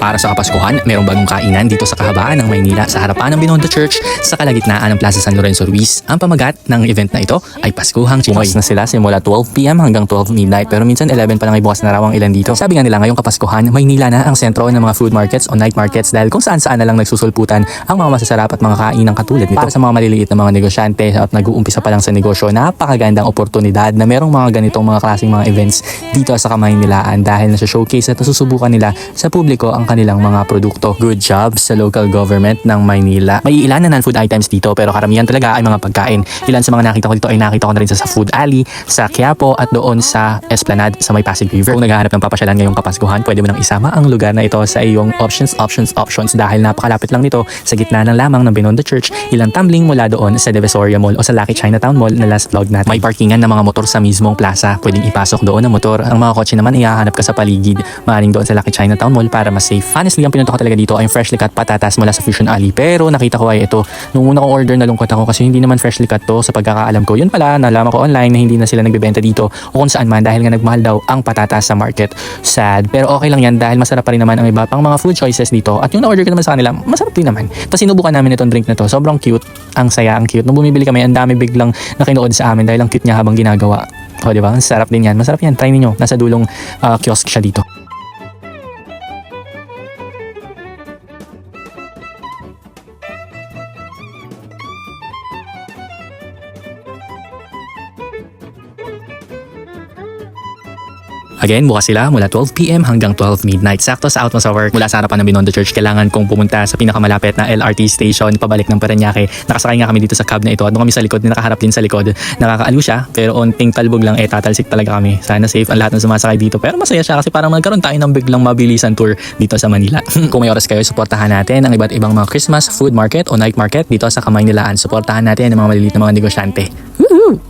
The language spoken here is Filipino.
Para sa Kapaskuhan, mayroong bagong kainan dito sa kahabaan ng Maynila sa harapan ng Binondo Church sa kalagitnaan ng Plaza San Lorenzo Ruiz. Ang pamagat ng event na ito ay Paskuhang Chimoy. Bukas na sila simula 12 PM hanggang 12 midnight pero minsan 11 pa lang ay bukas na raw ang ilan dito. Sabi nga nila ngayong Kapaskuhan, Maynila na ang sentro ng mga food markets o night markets dahil kung saan-saan na lang nagsusulputan ang mga masasarap at mga kainang katulad nito. Para sa mga maliliit na mga negosyante at nag-uumpisa pa lang sa negosyo, napakagandang oportunidad na merong mga ganitong mga klaseng mga events dito sa Kamaynilaan dahil nasa-showcase at nasusubukan nila sa publiko ang kanilang mga produkto. Good job sa local government ng Maynila. May ilan na non-food items dito pero karamihan talaga ay mga pagkain. Ilan sa mga nakita ko dito ay nakita ko na rin sa Food Alley, sa Quiapo at doon sa Esplanade sa may Pasig River. Kung naghahanap ng papasyalan ngayong Kapaskuhan, pwede mo nang isama ang lugar na ito sa iyong options dahil napakalapit lang nito sa gitna ng lamang ng Binondo Church, ilang tumbling mula doon sa Divisoria Mall o sa Lucky Chinatown Mall na last vlog natin. May parkingan ng mga motor sa mismong plaza. Pwedeng ipasok doon ang motor. Ang mga kotse naman ihahanap ka sa paligid. Maaaring doon sa Lucky Chinatown Mall para mas safe. Honestly, ang pinunta ko talaga dito ay freshly cut patatas mula sa Fusion Alley. Pero nakita ko ay ito. Nung una kong order, nalungkot ako kasi hindi naman freshly cut to sa pagkakaalam ko. Yun pala, nalaman ko online na hindi na sila nagbebenta dito o kung saan man dahil nga nagmahal daw ang patatas sa market. Sad. Pero okay lang yan dahil masarap pa rin naman ang iba pang mga food choices dito. At yung na-order ko naman sa kanila, masarap din naman. Tapos sinubukan namin itong drink na to. Sobrang cute. Ang saya, ang cute. Nung bumibili kami, ang dami biglang nakinood sa amin dahil ang cute niya habang ginagawa. O diba? Ang sarap din yan. Masarap yan. Try niyo. Nasa dulong kiosk siya dito. Again, bukas sila mula 12 PM hanggang 12 midnight. Sakto sa out mo sa work mula sa harapan ng Binondo Church, kailangan kong pumunta sa pinakamalapit na LRT station pabalik ng Parañaque. Nakasakay nga kami dito sa cab na ito at doon kami sa likod, nakaharap din sa likod. Nakakaaliw siya pero onting talbog lang tatalsik talaga kami. Sana safe ang lahat ng sumasakay dito pero masaya siya kasi parang magkaroon tayo ng biglang mabilisan tour dito sa Manila. Kung may oras kayo, suportahan natin ang iba't ibang mga Christmas food market o night market dito sa Kamaynilaan. Suportahan natin ang mga maliliit na mga negosyante. Woohoo!